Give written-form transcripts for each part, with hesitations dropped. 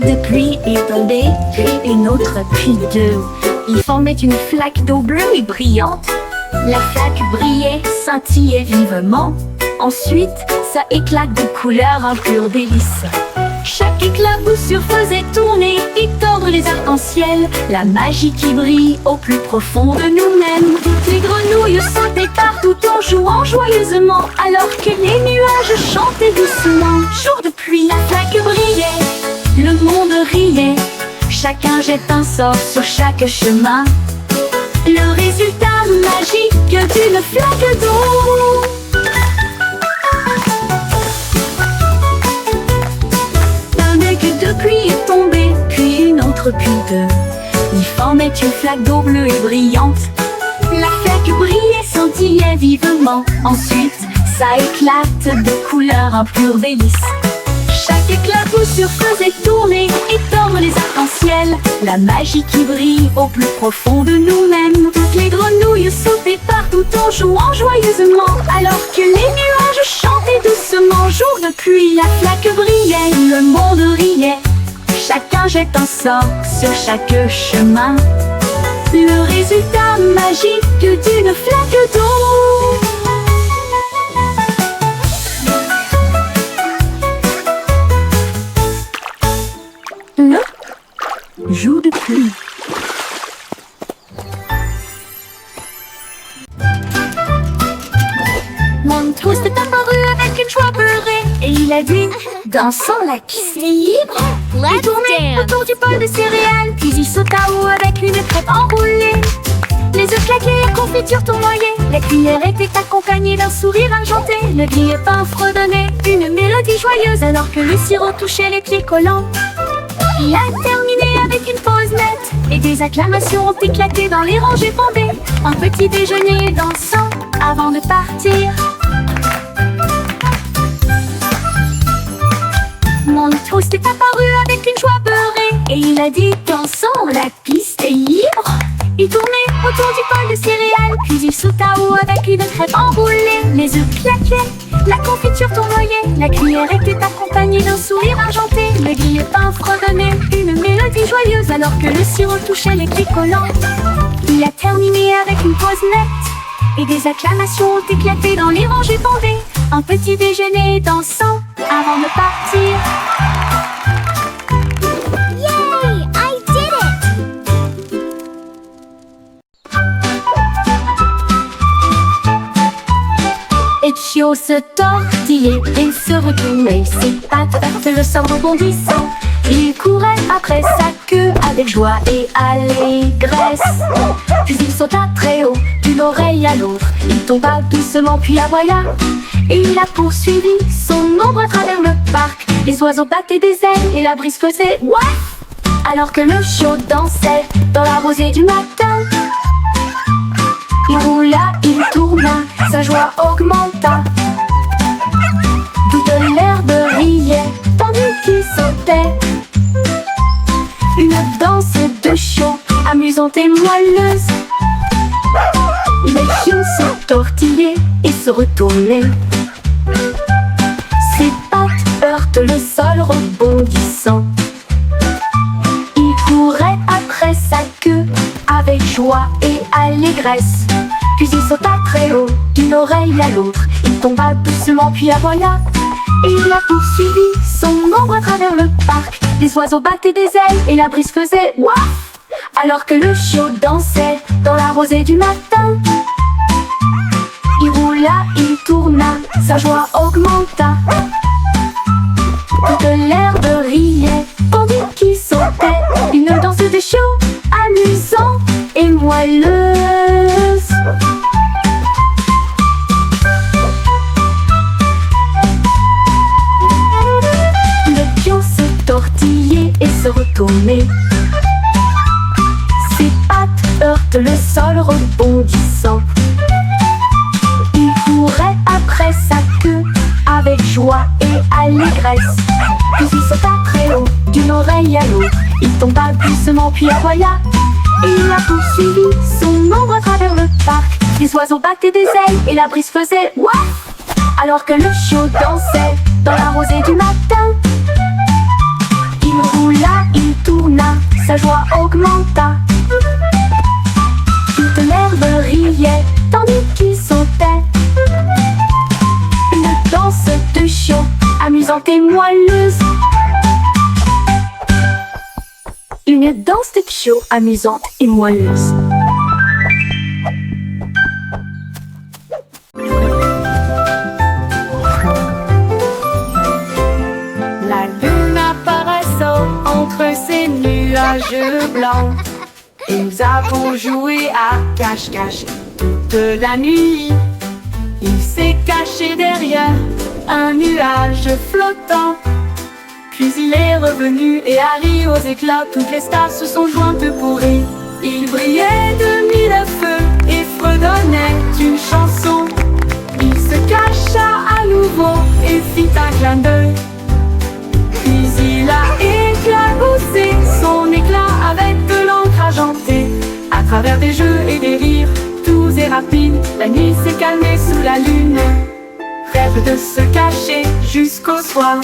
de pluie est tombée, puis une autre, puis deux. Ils formaient une flaque d'eau bleue et brillante. La flaque brillait, scintillait vivement. Ensuite, ça éclate de couleurs, un pur délice. Chaque éclaboussure faisait tourner et tordre les arcs-en-ciel. La magie qui brille au plus profond de nous-mêmes. Les grenouilles sautaient partout en jouant joyeusement, alors que les nuages chantaient doucement. Jour de pluie, la flaque brillait, le monde riait. Chacun jette un sort sur chaque chemin. Le résultat magique d'une flaque d'eau. De pluie est tombée, puis une autre, puis deux. Ils formaient une flaque d'eau bleue et brillante. La flaque brillait, scintillait vivement. Ensuite, ça éclate de couleurs, un pur délice. Chaque éclaboussure faisait tourner et tordre les arcs-en-ciel. La magie qui brille au plus profond de nous-mêmes. Toutes les grenouilles sautaient partout en jouant joyeusement, alors que les nuages chantaient doucement. Jour de pluie, la flaque brillait, le monde riait. Chacun jette un sort sur chaque chemin. Le résultat magique d'une flaque d'eau. Le jour de pluie. Montrose est apparu avec une joie beurrée et il a dit: dansons la piste est libre. Il tournait autour du bol de céréales, puis il sauta haut avec une crêpe enroulée. Les œufs claquaient, la confiture tournoyait, la cuillère était accompagnée d'un sourire enchanté. Le grille-pain fredonnait une mélodie joyeuse alors que le sirop touchait les pieds collants. Il a terminé avec une pause nette et des acclamations ont éclaté dans les rangées bondées. Un petit déjeuner dansant avant de partir. Mon toast est apparu avec une joie beurrée et il a dit: dansons, la piste est libre. Il tournait autour du bol de céréales, puis il sauta haut avec une crêpe enroulée. Les œufs claquaient, la confiture tournoyait, la cuillère était accompagnée d'un sourire argenté. Le grille-pain fredonnait une mélodie joyeuse alors que le sirop touchait les pieds collants. Il a terminé avec une pause nette et des acclamations ont éclaté dans les rangées bondées. Un petit déjeuner dansant avant de partir. Yay! I did it! Etchio se tortillait et se retournait, ses pattes heurtaient le sol rebondissant. Il courait après sa queue avec joie et allégresse. Puis il sauta très haut, d'une oreille à l'autre. Il tomba doucement puis aboya. Et il a poursuivi son ombre à travers le parc. Les oiseaux battaient des ailes et la brise faisait ouaf. Alors que le chiot dansait dans la rosée du matin. Il roula, il tourna, sa joie augmenta. Toute l'herbe riait, tandis qu'il sautait. Une danse de chiot, amusante et moelleuse. Les chiots se tortillaient et se retournaient. Ses pattes heurtent le sol rebondissant. Il courait après sa queue avec joie et allégresse. Puis il sauta très haut, d'une oreille à l'autre. Il tomba doucement puis aboya. Et il a poursuivi son ombre à travers le parc. Les oiseaux battaient des ailes et la brise faisait ouaf. Alors que le chiot dansait dans la rosée du matin. Il roula, il tourna, sa joie augmenta. Toute l'herbe riait, tandis qu'il sautait. Une danse de chiot, amusante et moelleuse. Le pion se tortillait et se retournait. Ses pattes heurtent le sol rebondissant. Il courait après sa queue avec joie et allégresse. Puis il sauta très haut, d'une oreille à l'autre. Il tomba doucement puis aboya. Et il a poursuivi son ombre à travers le parc. Les oiseaux battaient des ailes et la brise faisait ouaf. Alors que le chiot dansait dans la rosée du matin. Il roula, de chiots, amusante et moelleuse. Une danse de chiots, amusante et moelleuse. La lune apparaissant entre ces nuages blancs, et nous avons joué à cache-cache toute la nuit. Il s'est caché derrière un nuage flottant, puis il est revenu et a ri aux éclats. Toutes les stars se sont jointes pour rire. Il brillait de mille feux et fredonnait une chanson. Il se cacha à nouveau et fit un clin d'œil. Puis il a éclaboussé son éclat avec de l'encre argentée. À travers des jeux et des rires, doux et rapides, la nuit s'est calmée sous la lune. Rêve de se cacher jusqu'au soir.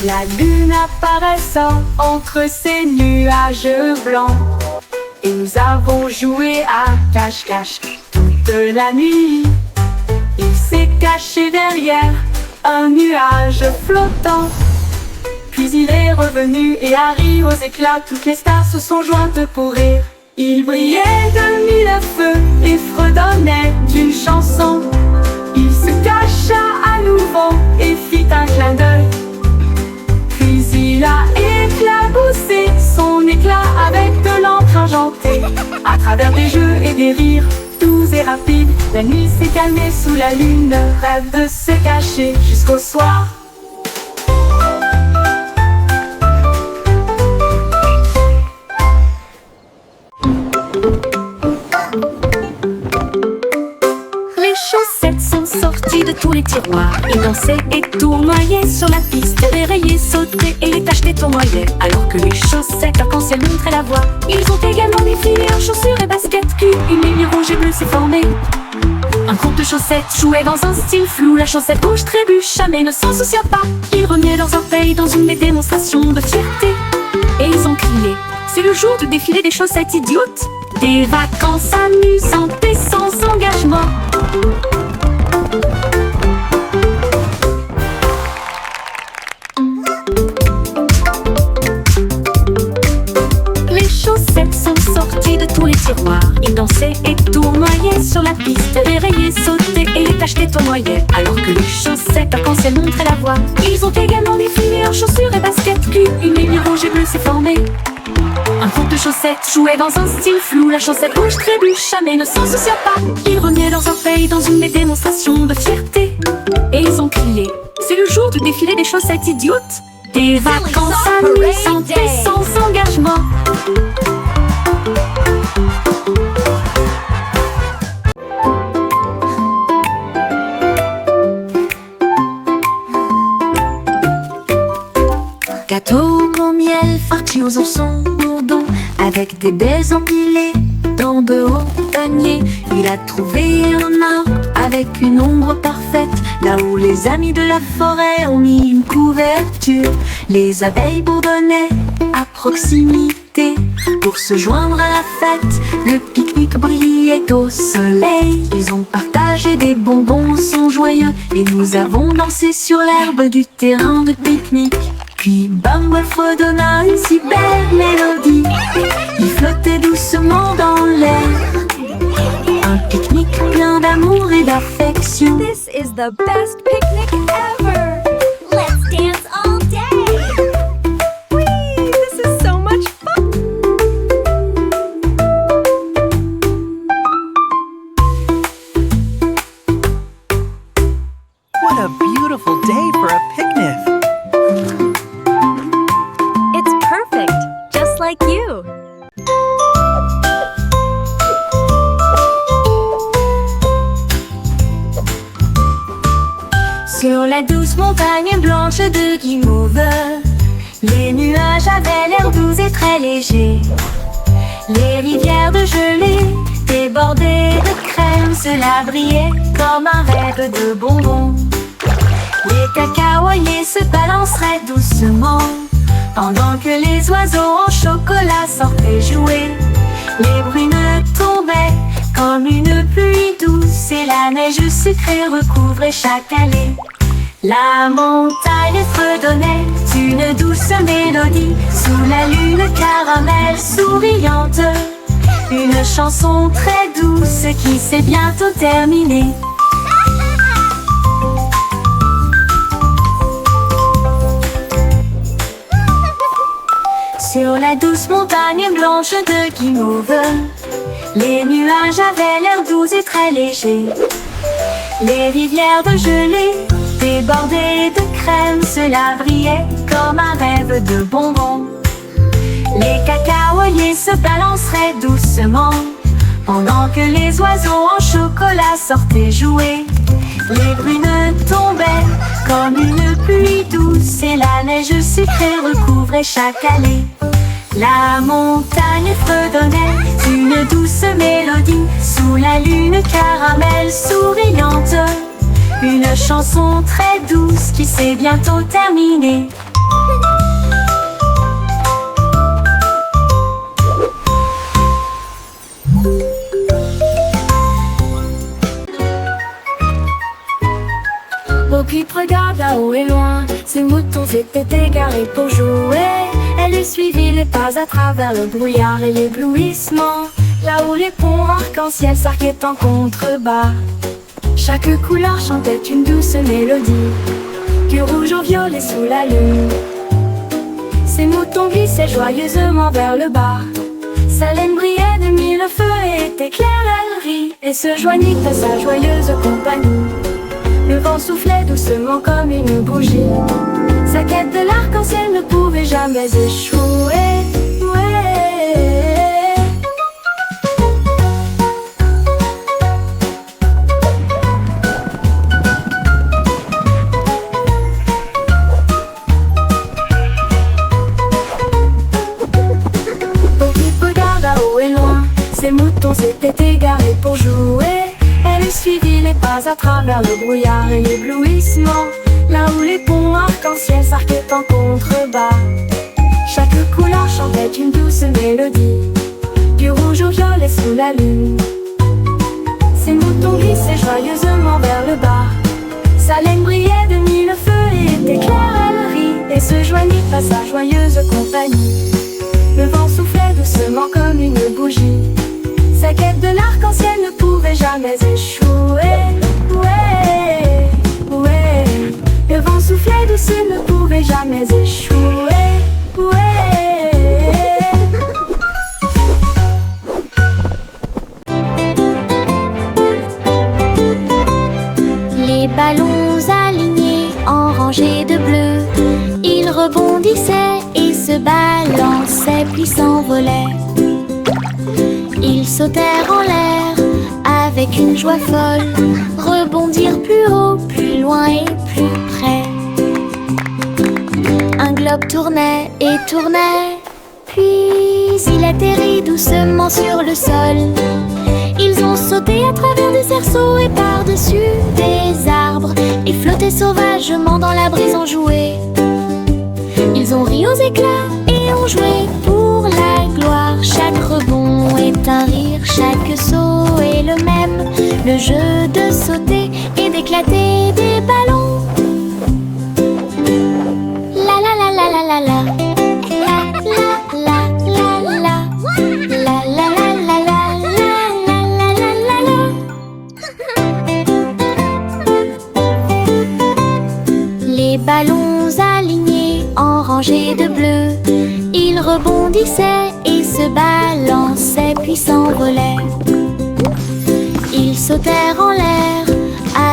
La lune apparaissant entre ces nuages blancs, et nous avons joué à cache-cache toute la nuit. Il s'est caché derrière un nuage flottant, puis il est revenu et a ri aux éclats. Toutes les stars se sont jointes pour rire. Il brillait de mille feux et fredonnait d'une chanson. Il se cacha à nouveau et fit un clin d'œil. Puis il a éclaboussé son éclat avec de l'encre argentée. À travers des jeux et des rires, doux et rapides, la nuit s'est calmée sous la lune. Rêve de se cacher jusqu'au soir. Les chaussettes sont sorties de tous les tiroirs. Ils dansaient et tournoyaient sur la piste. Les rayés sautaient et les tachetés tournoyaient, alors que les chaussettes arc-en-ciel montraient la voie. Ils ont également défilé en chaussures et baskets. Puis une ligne rouge et bleue s'est formée. Un groupe de chaussettes jouait dans un style flou. La chaussette rouge trébucha mais ne s'en soucia pas. Ils remuaient leurs orteils dans une démonstration de fierté. Et ils ont crié: c'est le jour du défilé des chaussettes idiotes. Des vacances amusantes et sans engagement. Les chaussettes sont sorties de tous les tiroirs. Ils dansaient et tournoyaient sur la piste. Les rayés sautaient et les tachetés tournoyaient, alors que les chaussettes arc-en-ciel montraient la voie. Ils ont également défilé en chaussures et baskets. Puis une ligne rouge et bleue s'est formée. Un groupe de chaussettes jouait dans un style flou. La chaussette rouge trébucha mais ne s'en soucia pas. Ils remuaient leurs orteils dans une démonstration de fierté. Et ils ont crié: c'est le jour du défilé des chaussettes idiotes. Des vacances amusantes et sans engagement. Gâteau au miel, farci aux oursons bourdons, avec des baies empilées dans de hauts paniers. Il a trouvé un arbre avec une ombre parfaite, là où les amis de la forêt ont mis une couverture. Les abeilles bourdonnaient à proximité pour se joindre à la fête. Le pique-nique brillait au soleil. Ils ont partagé des bonbons, sont joyeux, et nous avons dansé sur l'herbe du terrain de pique-nique. Puis Bumble fredonna une si belle mélodie. Il flottait doucement dans l'air. Un pique-nique plein d'amour et d'affection. This is the best picnic ever! Let's dance all day! Whee! This is so much fun! What a beautiful day for a picnic! It's perfect, just like you! Sur la douce montagne blanche de guimauve, les nuages avaient l'air doux et très légers. Les rivières de gelée débordées de crème, cela brillait comme un rêve de bonbons. Les cacaoyers se balanceraient doucement, pendant que les oiseaux en chocolat sortaient jouer. Les brunes tombaient comme une pluie douce et la neige sucrée recouvrait chaque allée. La montagne fredonnait une douce mélodie sous la lune caramel souriante. Une chanson très douce qui s'est bientôt terminée. Sur la douce montagne blanche de Guimauve, les nuages avaient l'air doux et très légers. Les rivières de gelée débordées de crème, cela brillait comme un rêve de bonbons. Les cacaoyers se balanceraient doucement pendant que les oiseaux en chocolat sortaient jouer. Les brunes tombaient comme une pluie douce et la neige sucrée recouvrait chaque allée. La montagne fredonnait une douce mélodie sous la lune caramel souriante. Une chanson très douce qui s'est bientôt terminée. Bo Peep regarde là-haut et loin, ces moutons étaient égarés pour jouer. Elle lui suivit les pas à travers le brouillard et l'éblouissement, là où les ponts arc-en-ciel s'arquaient en contrebas. Chaque couleur chantait une douce mélodie, du rouge au violet sous la lune. Ces moutons glissaient joyeusement vers le bas. Sa laine brillait de mille feux et était claire, elle rit et se joignit à sa joyeuse compagnie. Le vent soufflait doucement comme une bougie. Sa quête de l'arc-en-ciel ne pouvait jamais échouer. Regarde à haut et loin, ces moutons s'étaient égarés pour jouer. Elle suivit les pas à travers le brouillard et l'éblouissement, là où les ponts arc-en-ciel s'arquaient en contrebas. Chaque couleur chantait une douce mélodie, du rouge au violet sous la lune. Ces moutons glissaient joyeusement vers le bas. Sa laine brillait de mille feux et était claire, elle rit et se joignit à sa joyeuse compagnie. Le vent soufflait doucement comme une bougie. Sa quête de l'arc-en-ciel ne pouvait jamais échouer. Le vent soufflait doucement, ne pouvait jamais échouer. Les ballons alignés en rangées de bleu, ils rebondissaient et se balançaient puis s'envolaient. Ils sautèrent en l'air avec une joie folle, rebondirent plus haut, plus loin et plus près. Un globe tournait et tournait, puis il atterrit doucement sur le sol. Ils ont sauté à travers des cerceaux et par-dessus des arbres et flotté sauvagement dans la brise en jouet. Ils ont ri aux éclats et ont joué pour la gloire. Chaque rebond est un rire, chaque saut est le même. Le jeu de sauter et d'éclater des ballons. La la la la la la la. La la la la la. La la la la la la la la la. Les ballons alignés en rangées de bleu, ils rebondissaient et se balançaient puis s'envolaient. Ils sautèrent en l'air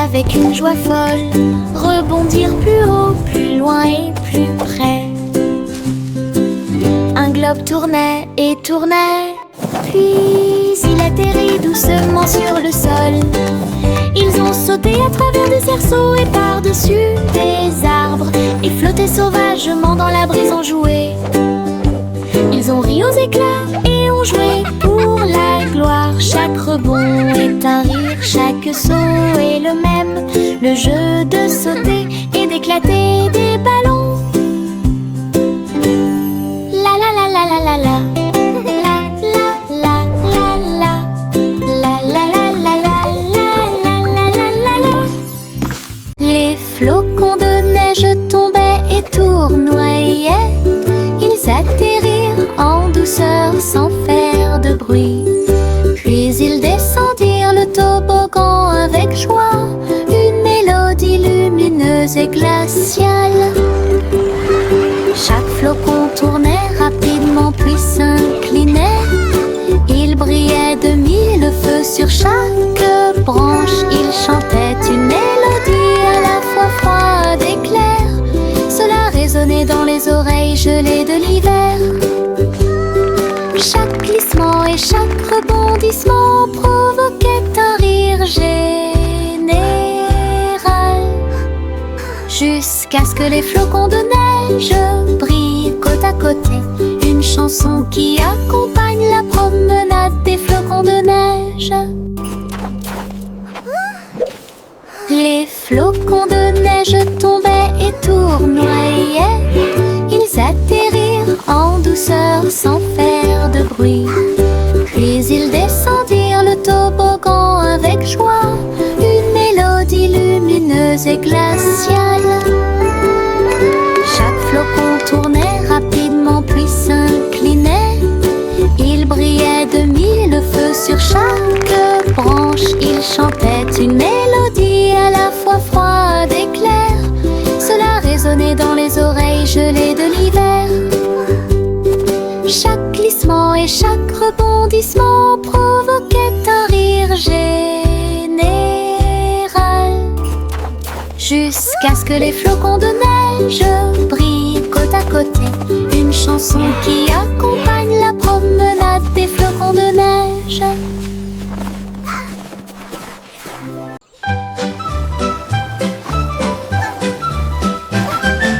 avec une joie folle, rebondirent plus haut, plus loin et plus près. Un globe tournait et tournait, puis il atterrit doucement sur le sol. Ils ont sauté à travers des cerceaux et par-dessus des arbres et flotté sauvagement dans la brise en jouet. Ils ont ri aux éclats et ont joué pour la gloire. Chaque rebond est un rire, chaque saut est le même. Le jeu de sauter et d'éclater des ballons. La la la la la la la. sans faire de bruit. Puis ils descendirent le toboggan avec joie, une mélodie lumineuse et glaciale. Chaque flocon tournait rapidement puis s'inclinait. Il brillait de mille feux sur chaque branche. Il chantait une mélodie à la fois froide et claire. Cela résonnait dans les oreilles gelées de l'hiver. Chaque glissement et chaque rebondissement provoquait un rire général, jusqu'à ce que les flocons de neige brillent côte à côté. Une chanson qui accompagne la promenade des flocons de neige. Les flocons de neige tombaient et tournoyaient. Ils atterrirent en douceur sans faire de bruit. Puis ils descendirent le toboggan avec joie, une mélodie lumineuse et glaciale. Chaque flocon tournait rapidement puis s'inclinait. Il brillait de mille feux sur chaque branche. Il chantait une mélodie à la fois froide et claire. Cela résonnait dans les oreilles gelées de l'hiver. Chaque glissement et chaque rebondissement provoquait un rire général, jusqu'à ce que les flocons de neige brillent côte à côté. Une chanson qui accompagne la promenade des flocons de neige.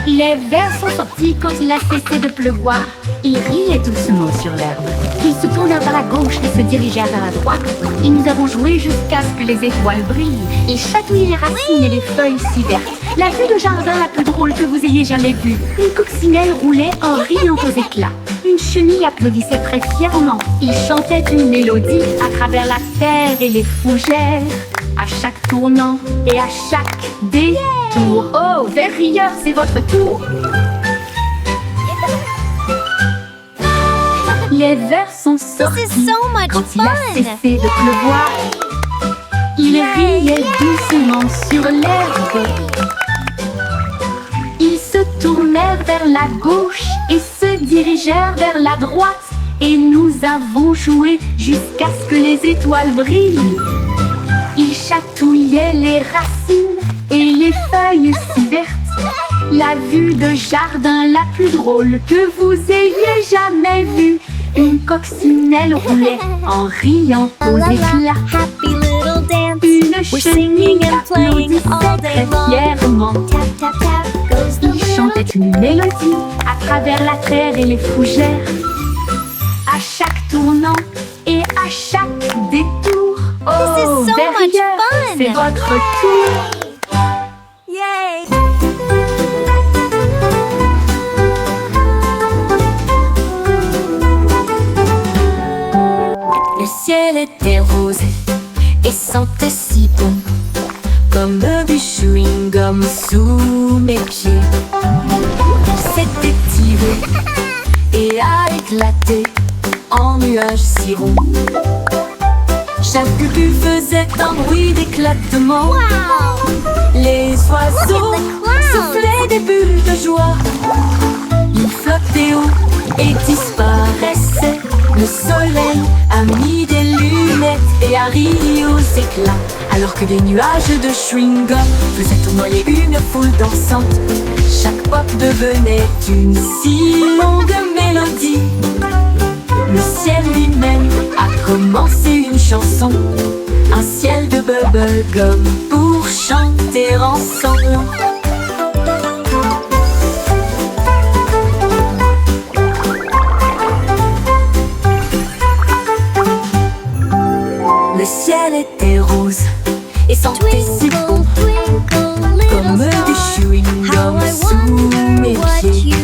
Les vers sont sortis quand il a cessé de pleuvoir. Ils riaient doucement sur l'herbe. Ils se tournèrent vers la gauche et se dirigèrent vers la droite. Et nous avons joué jusqu'à ce que les étoiles brillent. Ils chatouillaient les racines et les feuilles si vertes. La vue de jardin la plus drôle que vous ayez jamais vue. Une coccinelle roulait en riant aux éclats. Une chenille applaudissait très fièrement. Ils chantaient une mélodie à travers la terre et les fougères. À chaque tournant et à chaque détour. Oh, vers rieur, c'est votre tour. Les vers sont sortis quand il a cessé de pleuvoir. Ils riaient doucement sur l'herbe. Ils se tournèrent vers la gauche et se dirigèrent vers la droite. Et nous avons joué jusqu'à ce que les étoiles brillent. Ils chatouillaient les racines et les feuilles si vertes. La vue de jardin la plus drôle que vous ayez jamais vue. Une coccinelle roulait en riant aux éclats. Une chenille applaudissait très fièrement. Ils chantaient une mélodie à travers la terre et les fougères. À chaque tournant et à chaque détour. Oh, derrière, c'est votre tour. Yay! Le ciel était rose et sentait si bon, comme du chewing-gum sous mes pieds. Il s'était tiré et a éclaté en nuages si ronds. Chaque bulle faisait un bruit d'éclatement. Les oiseaux soufflaient des bulles de joie. Ils flottaient haut et disparaissaient. Le soleil a mis des lunettes et a ri aux éclats, alors que des nuages de chewing-gum faisaient tournoyer une foule dansante. Chaque pop devenait une si longue mélodie. Le ciel lui-même a commencé une chanson, un ciel de bubblegum pour chanter ensemble. Le ciel était rose et sentait si bon, comme du chewing-gum sous mes pieds.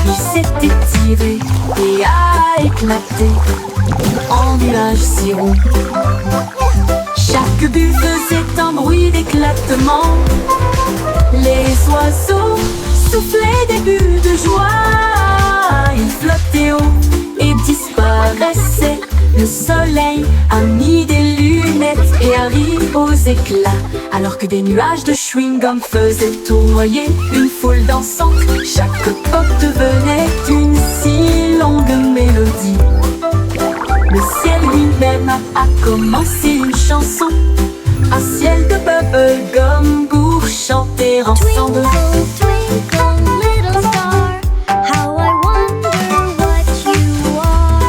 Il s'était tiré et a éclaté en nuages si ronds. Chaque bulle faisait un bruit d'éclatement. Les oiseaux soufflaient des bulles de joie. Ils flottaient haut et disparaissaient. caressait le soleil, a mis des lunettes et un rire aux éclats, alors que des nuages de chewing-gum faisaient tournoyer une foule dansante. Chaque pop devenait une si longue mélodie. Le ciel lui-même a commencé une chanson, un ciel de bubblegum pour chanter ensemble. Twinkle, little star, how I wonder what you are.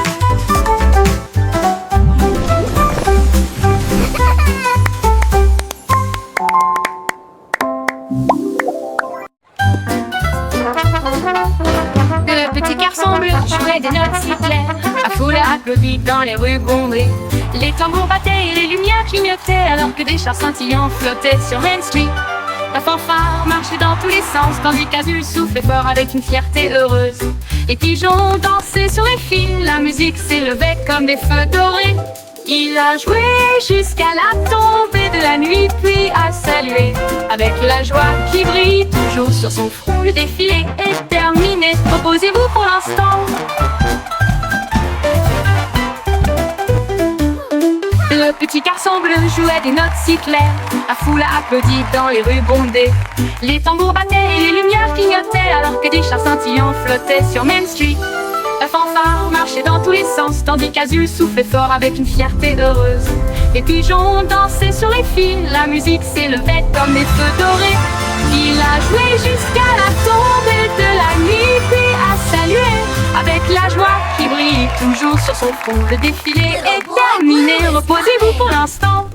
Le petit garçon bleu jouait des notes si claires, la foule applaudit dans les rues bondées. Les tambours battaient et les lumières clignotaient, alors que des chars scintillants flottaient sur Main Street. La fanfare marchait dans tous les sens, tandis qu'Azul soufflait fort avec une fierté heureuse. Les pigeons dansaient sur les fils, la musique s'élevait comme des feux dorés. Il a joué jusqu'à la tombée de la nuit, puis a salué avec la joie qui brille toujours sur son front. Le défilé est terminé, reposez-vous pour l'instant. Le petit garçon bleu jouait des notes si claires, la foule a applaudi dans les rues bondées. Les tambours battaient et les lumières clignotaient, alors que des chars scintillants flottaient sur Main Street. La fanfare marchait dans tous les sens, tandis qu'Azul soufflait fort avec une fierté heureuse. Les pigeons dansaient sur les fils, la musique s'élevait comme des feux dorés. Il a joué jusqu'à la tombée de la nuit, puis a salué avec la joie qui brille toujours sur son front. Le défilé est terminé, reposez-vous pour l'instant.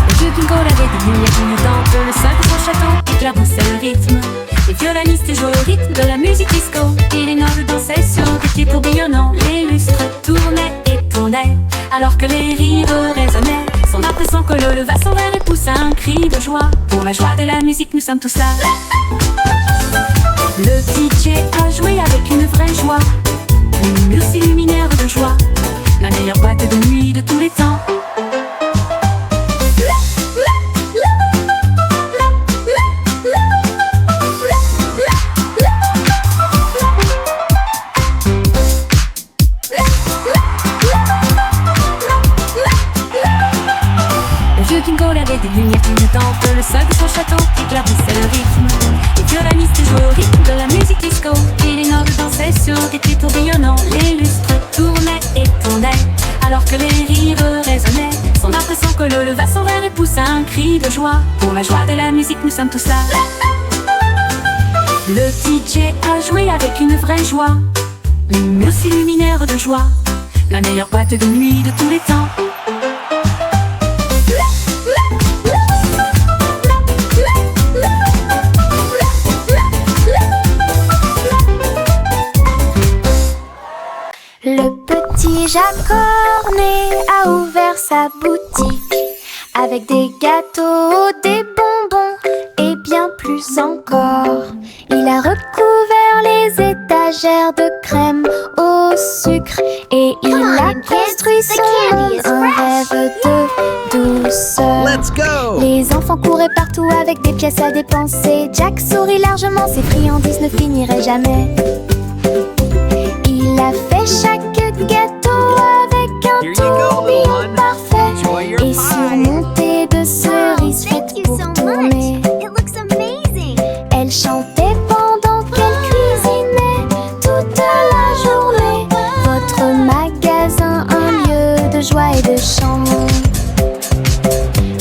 Le vieux Bingo avait des lumières clignotantes, le sol de son château éclaboussait le rythme. Les violonistes jouaient au rythme de la musique disco, et les nobles dansaient sur des pieds tourbillonnants. Les lustres tournaient et tournaient, alors que les rires résonnaient. Son impression que le leva son verre et poussa un cri de joie. Pour la joie de la musique, nous sommes tous là. Le DJ a joué avec une vraie joie, les murs s'illuminèrent de joie, la meilleure boîte de nuit de tous les temps. Des lumières clignotantes, le sol de son château éclaboussait le rythme. Les violonistes jouaient au rythme de la musique disco, et les nobles dansaient sur des pieds tourbillonnants. Les lustres tournaient et tournaient, alors que les rires résonnaient. Son impression que le leva son verre et poussa un cri de joie. Pour la joie de la musique, nous sommes tous là. Le DJ a joué avec une vraie joie, les murs s'illuminèrent de joie, la meilleure boîte de nuit de tous les temps. Le petit Jacques-Cornet a ouvert sa boutique avec des gâteaux, des bonbons et bien plus encore. Il a recouvert les étagères de crème au sucre et il a construit son monde, un rêve de douceur. Let's go! Les enfants couraient partout avec des pièces à dépenser. Jack sourit largement, ses friandises ne finiraient jamais. Il a fait chaque gâteau avec un Here you go, tourbillon little one. parfait Enjoy your et pie. surmonté de cerises Thank faites you pour so tourner. much. It looks amazing. Elle chantait pendant qu'elle cuisinait toute la journée. Votre magasin, un lieu de joie et de chant.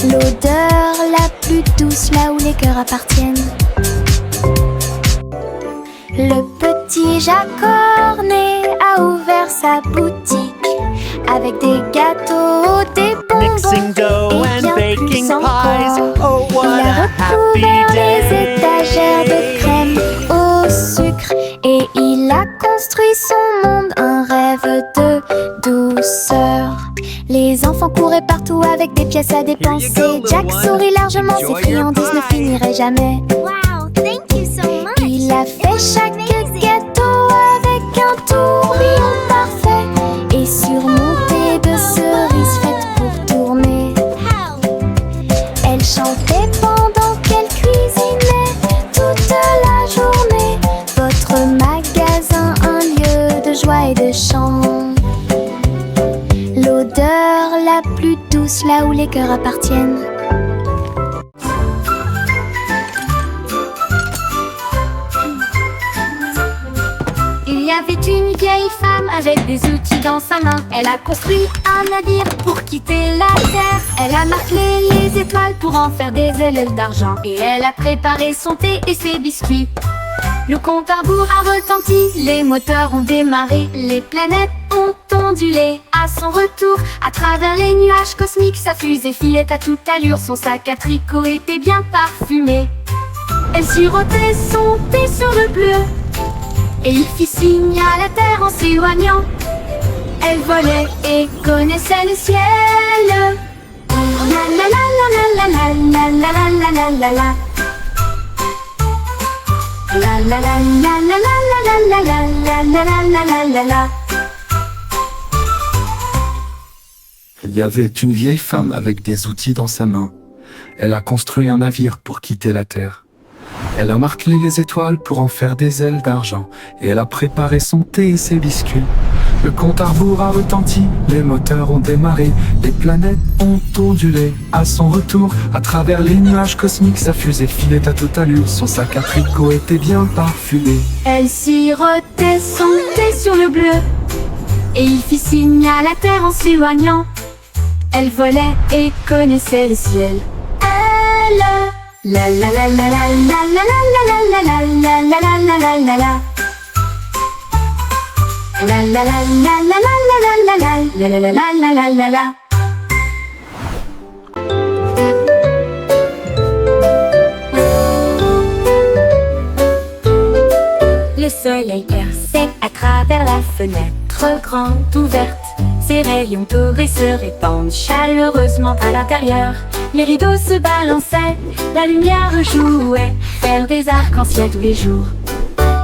L'odeur la plus douce là où les cœurs appartiennent. Le petit Jacques-Cornet a ouvert sa boutique avec des gâteaux, des bonbons Mixing dough et and bien baking plus pies. encore. Oh, what Il a a happy recouvert les day. étagères de crème au sucre et il a construit son monde, un rêve de douceur. Les enfants couraient partout avec des pièces à dépenser. little Jack one. sourit largement, ses Enjoy your friandises ne pie. finiraient jamais. Wow, thank you so much. Il a It fait looks chaque amazing. gâteau avec un tourbillon parfait et surmonté de cerises faites pour tourner. How? Elle chantait pendant qu'elle cuisinait toute les cœurs appartiennent. Il y avait une vieille femme avec des outils dans sa main. Elle a construit un navire pour quitter la terre. Elle a marqué les étoiles pour en faire des ailes d'argent. Et elle a préparé son thé et ses biscuits. Le compte à rebours a retenti, les moteurs ont démarré. Les planètes ont ondulé à son retour. À travers les nuages cosmiques, sa fusée filait à toute allure. Son sac à tricot était bien parfumé. Elle sirotait son thé sur le bleu et il fit signe à la terre en s'éloignant. Elle volait et connaissait le ciel. La la la la la la la la la la la la. La la la la la la la la la la la la la la. Il y avait une vieille femme avec des outils dans sa main. Elle a construit un navire pour quitter la terre. Elle a marqué les étoiles pour en faire des ailes d'argent. Et elle a préparé son thé et ses biscuits. Le compte à rebours a retenti, les moteurs ont démarré. Les planètes ont ondulé à son retour. À travers les nuages cosmiques, sa fusée filait à toute allure. Son sac à tricot était bien parfumé. Elle sirotait son thé sur le bleu et il fit signe à la terre en s'éloignant. Elle volait et connaissait le ciel. Elle la la la la la la la la la la la la la la la la la. La la la la la la la la la la la la la la la. Le soleil perçait à travers la fenêtre grande ouverte. Ses rayons dorés se répandent chaleureusement à l'intérieur. Les rideaux se balançaient, la lumière jouait, faire des arcs-en-ciel tous les jours.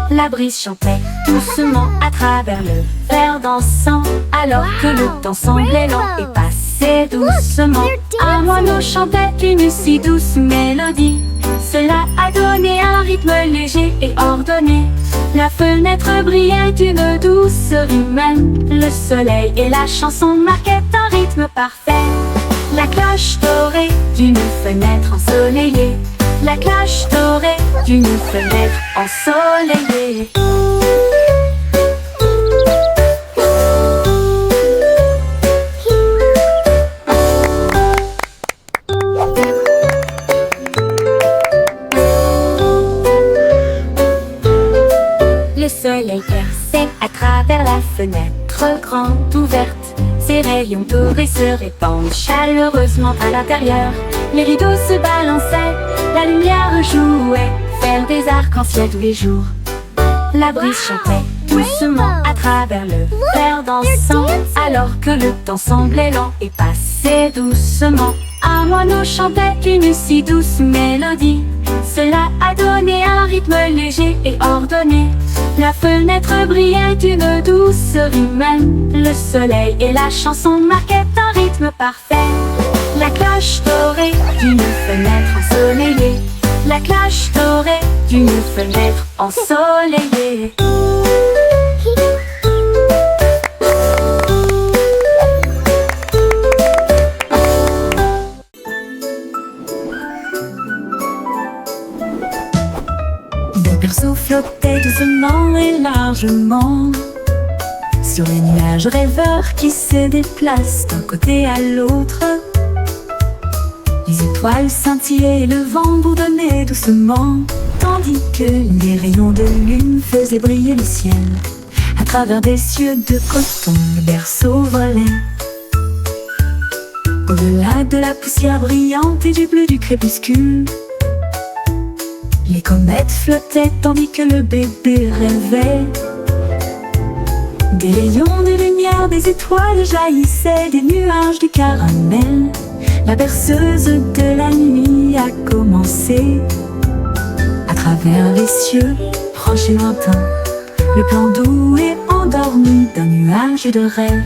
La brise chantait doucement à travers le verre dansant, alors que le temps semblait lent et passait doucement. Un moineau chantait une si douce mélodie. Cela a donné un rythme léger et ordonné. La fenêtre brillait d'une douceur humaine. Le soleil et la chanson marquaient un rythme parfait. La cloche dorée d'une fenêtre ensoleillée. La cloche dorée d'une fenêtre ensoleillée. Le soleil perçait à travers la fenêtre grande ouverte. Ses rayons dorés se répandent chaleureusement à l'intérieur. Les rideaux se balançaient, la lumière jouait, faire des arcs-en-ciel tous les jours. La brise chantait doucement à travers le verre dansant, alors que le temps semblait lent et passait doucement. Un moineau chantait une si douce mélodie. Cela a donné un rythme léger et ordonné. La fenêtre brillait d'une douceur humaine. Le soleil et la chanson marquaient un rythme parfait. La cloche dorée d'une fenêtre ensoleillée. La cloche dorée d'une fenêtre ensoleillée. Mon berceau flottait doucement et largement sur les nuages rêveurs qui se déplacent d'un côté à l'autre. Les étoiles scintillaient et le vent bourdonnait doucement, tandis que les rayons de lune faisaient briller le ciel. À travers des cieux de coton, le berceau volait. Au-delà de la poussière brillante et du bleu du crépuscule, les comètes flottaient tandis que le bébé rêvait. Des rayons de lumière, des étoiles jaillissaient, des nuages de caramel. La berceuse de la nuit a commencé. À travers les cieux, proches et lointains, le plan doux et endormi d'un nuage de rêve.